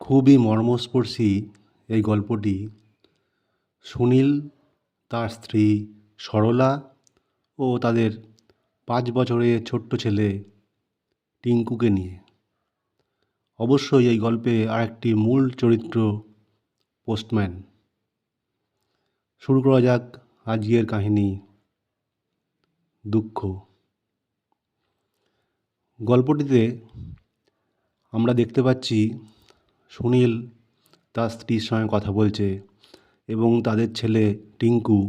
খুবই মর্মস্পর্শী এই গল্পটি। সুনীল, তার স্ত্রী সরলা ও তাদের ৫ বছরের ছোট্ট ছেলে টিঙ্কুকে নিয়ে। অবশ্যই এই গল্পে আরেকটি মূল চরিত্র পোস্টম্যান। শুরু করা যাক আজকের কাহিনী দুঃখ। গল্পটিতে আমরা দেখতে পাচ্ছি সুনীল তার স্ত্রীর সঙ্গে কথা বলছে এবং তাদের ছেলে টিঙ্কু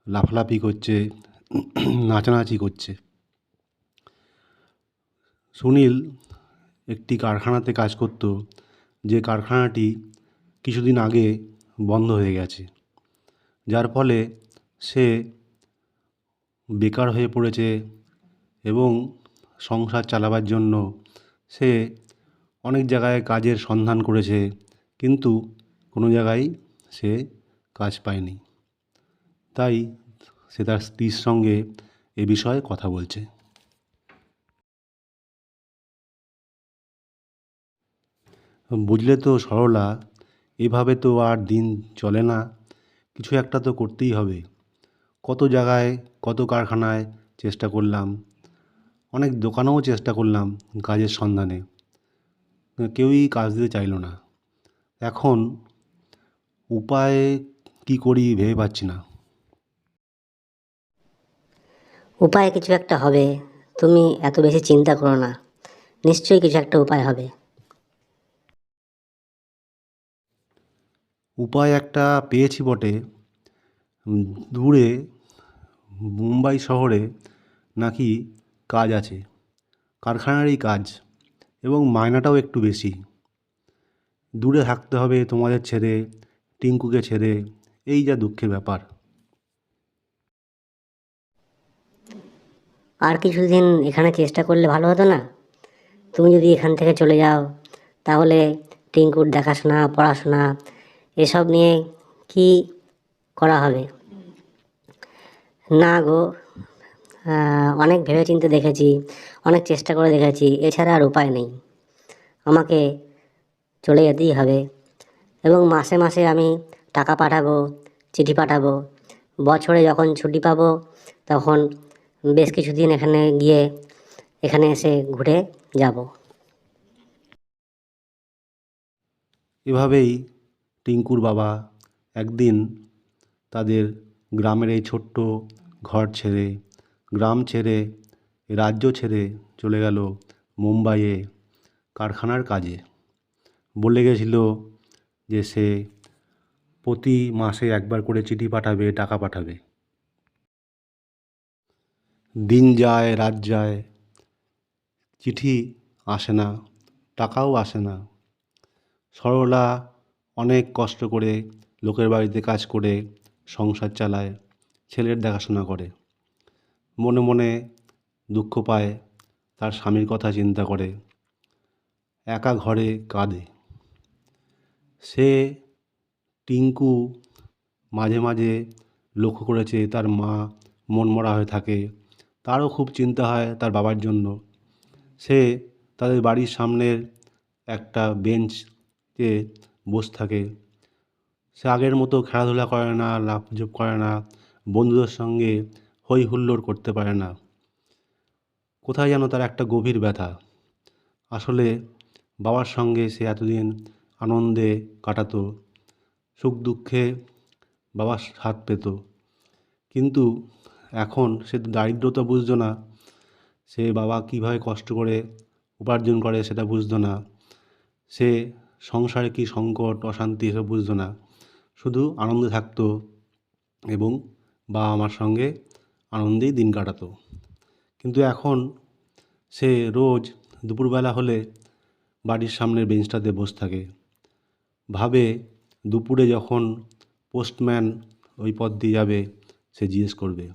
লাফালাফি করছে, নাচানাচি করছে। সুনীল একটি কারখানাতে কাজ করত, যে কারখানাটি কিছুদিন আগে বন্ধ হয়ে গেছে, যার ফলে সে বেকার হয়ে পড়েছে এবং সংসার চালাবার জন্য সে অনেক জায়গায় কাজের সন্ধান করেছে, কিন্তু কোনো জায়গায় সে কাজ পায়নি। তাই সে তার স্ত্রীর সঙ্গে এ বিষয়ে কথা বলছে। বুঝলে তো সরলা, এভাবে তো আর দিন চলে না, কিছু একটা তো করতেই হবে। কত জায়গায়, কত কারখানায় চেষ্টা করলাম, অনেক দোকানেও চেষ্টা করলাম কাজের সন্ধানে, কেউই কাজ দিতে চাইলো না। এখন উপায় কি করি ভেবে পাচ্ছি না। উপায় কিছু একটা হবে, তুমি এত বেশি চিন্তা করো না, নিশ্চয়ই কিছু একটা উপায় হবে। উপায় একটা পেয়েছি বটে। দূরে মুম্বাই শহরে নাকি কাজ আছে, কারখানারই কাজ, এবং মায়নাটাও একটু বেশি। দূরে থাকতে হবে তোমাদের ছেড়ে, টিঙ্কুকে ছেড়ে, এই যা দুঃখের ব্যাপার। আর কিছুদিন এখানে চেষ্টা করলে ভালো হতো না? তুমি যদি এখান থেকে চলে যাও, তাহলে টিঙ্কুর দেখাশোনা, পড়াশোনা এসব নিয়ে কি করা হবে? না গো, অনেক ভেবেচিন্তে দেখেছি, অনেক চেষ্টা করে দেখেছি, এছাড়া আর উপায় নেই। আমাকে চলে যেতেই হবে, এবং মাসে মাসে আমি টাকা পাঠাবো, চিঠি পাঠাবো। বছরে যখন ছুটি পাবো তখন বেশ কিছুদিন এখানে এসে ঘুরে যাব। এভাবেই টিঙ্কুর বাবা একদিন তাদের গ্রামের এই ছোট্ট ঘর ছেড়ে, গ্রাম ছেড়ে, রাজ্য ছেড়ে চলে গেল মুম্বাইয়ে কারখানার কাজে। বলে গেছিল যে সে প্রতি মাসে একবার করে চিঠি পাঠাবে, টাকা পাঠাবে। দিন যায়, রাত যায়, চিঠি আসে না, টাকাও আসে না। সরলা অনেক কষ্ট করে লোকের বাড়িতে কাজ করে সংসার চালায়, ছেলের দেখাশোনা করে। মনে মনে দুঃখ পায়, তার স্বামীর কথা চিন্তা করে, একা ঘরে কাঁদে। সে টিঙ্কু মাঝে মাঝে লক্ষ্য করেছে তার মা মনমরা হয়ে থাকে, তারও খুব চিন্তা হয় তার বাবার জন্য। সে তাদের বাড়ির সামনের একটা বেঞ্চে বসে থাকে। সে আগের মতো খেলাধুলা করে না, লাফঝোপ করে না, বন্ধুদের সঙ্গে হই হুল্লোড় করতে পারে না। কোথায় যেন তার একটা গভীর ব্যথা। আসলে বাবার সঙ্গে সে এতদিন আনন্দে কাটাতো, সুখ দুঃখে বাবার হাত পেত, কিন্তু এখন সে দারিদ্রতা বুঝতো না, সে বাবা কীভাবে কষ্ট করে উপার্জন করে সেটা বুঝতো না, সে সংসারে কী সংকট অশান্তি এসব বুঝতো না, শুধু আনন্দে থাকতো এবং বাবা মার সঙ্গে আনন্দেই দিন কাটাতো। কিন্তু এখন সে রোজ দুপুরবেলা হলে বাড়ির সামনের বেঞ্চটাতে বসে থাকে, ভাবে দুপুরে যখন পোস্টম্যান ওই পথ দিয়ে যাবে সে জিজ্ঞেস করবে,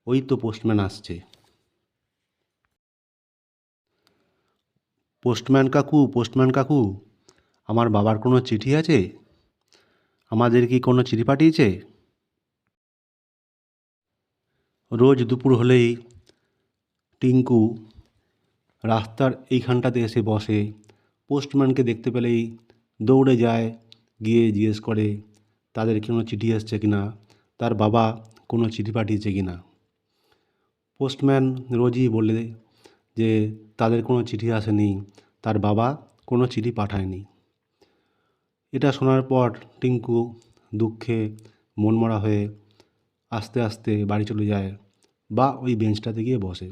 ওই তো পোস্টম্যান আসছে, পোস্টম্যান কাকু, পোস্টম্যান কাকু, আমার বাবার কোনো চিঠি আছে? আমাদের কি কোনো চিঠি পাঠিয়েছে? রোজ দুপুর হলেই টিঙ্কু রাস্তার এইখানটাতে এসে বসে, পোস্টম্যানকে দেখতে পেলেই দৌড়ে যায়, গিয়ে জিজ্ঞেস করে তাদের কোনো চিঠি এসছে কি না, তার বাবা কোনো চিঠি পাঠিয়েছে কি না। পোস্টম্যান রোজই বলে যে তাদের কোনো চিঠি আসেনি, তার বাবা কোনো চিঠি পাঠায়নি। এটা শোনার পর টিঙ্কু দুঃখে মনমরা হয়ে আস্তে আস্তে বাড়ি চলে যায় বা ওই বেঞ্চটাতে গিয়ে বসে।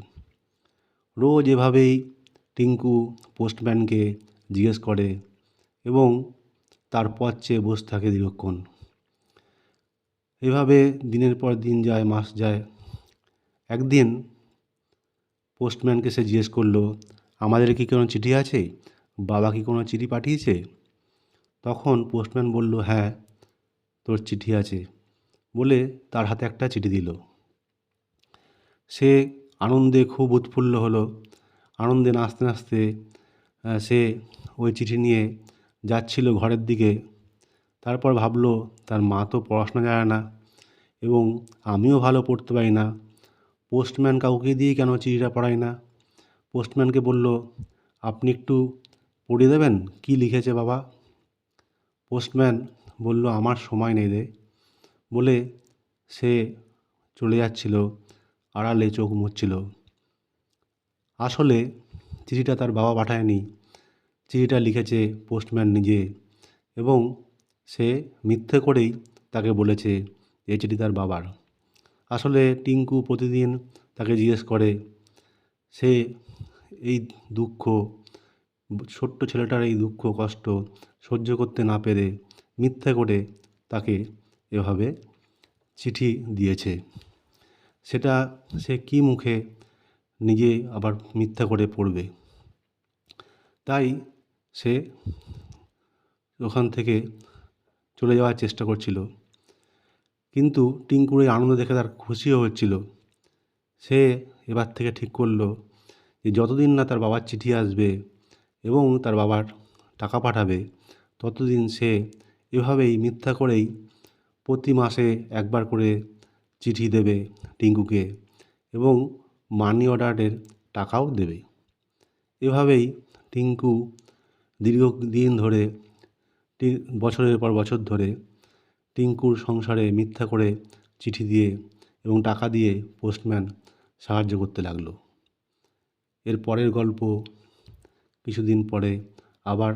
রোজ এভাবেই টিঙ্কু পোস্টম্যানকে জিজ্ঞেস করে এবং তার পথ চেয়ে বসে থাকে দীর্ঘক্ষণ। এভাবে দিনের পর দিন যায়, মাস যায়। একদিন পোস্টম্যানকে সে জিজ্ঞেস করলো, আমাদের কি কোনো চিঠি আছে? বাবা কি কোনো চিঠি পাঠিয়েছে? তখন পোস্টম্যান বলল, হ্যাঁ, তোর চিঠি আছে, বলে তার হাতে একটা চিঠি দিল। সে আনন্দে খুব উৎফুল্ল হলো। আনন্দে নাচতে নাচতে সে ওই চিঠি নিয়ে যাচ্ছিল ঘরের দিকে। তারপর ভাবলো, তার মা তো পড়াশোনা জানে না এবং আমিও ভালো পড়তে পারি না, পোস্টম্যান কাউকে দিয়ে কেন চিঠিটা পড়াই না। পোস্টম্যানকে বলল, আপনি একটু পড়িয়ে দেবেন কী লিখেছে বাবা? পোস্টম্যান বলল, আমার সময় নেই রে, বলে সে চলে যাচ্ছিল, আড়ালে চোখ মুছছিল। আসলে চিঠিটা তার বাবা পাঠায়নি, চিঠিটা লিখেছে পোস্টম্যান নিজে এবং সে মিথ্যে করেই তাকে বলেছে এই চিঠি তার বাবার। আসলে টিঙ্কু প্রতিদিন তাকে জিজ্ঞেস করে, সে এই দুঃখ, ছোট্ট ছেলেটার এই দুঃখ কষ্ট সহ্য করতে না পেরে মিথ্যে করে তাকে এভাবে চিঠি দিয়েছে। সেটা সে কী মুখে নিজে আবার মিথ্যা করে পড়বে। তাই সে ওখান থেকে চলে যাওয়ার চেষ্টা করছিল, কিন্তু টিঙ্কুর এই আনন্দ দেখে তার খুশিও হচ্ছিল। সে এবার থেকে ঠিক করলো যে যতদিন না তার বাবার চিঠি আসবে এবং তার বাবার টাকা পাঠাবে, ততদিন সে এভাবেই মিথ্যা করেই প্রতি মাসে একবার করে চিঠি দেবে টিঙ্কুকে এবং মানি অর্ডারের টাকাও দেবে। এভাবেই টিঙ্কু দীর্ঘদিন ধরে, বছরের পর বছর ধরে টিঙ্কুর সংসারে মিথ্যা করে চিঠি দিয়ে এবং টাকা দিয়ে পোস্টম্যান সাহায্য করতে লাগলো। এর পরের গল্প কিছুদিন পরে আবার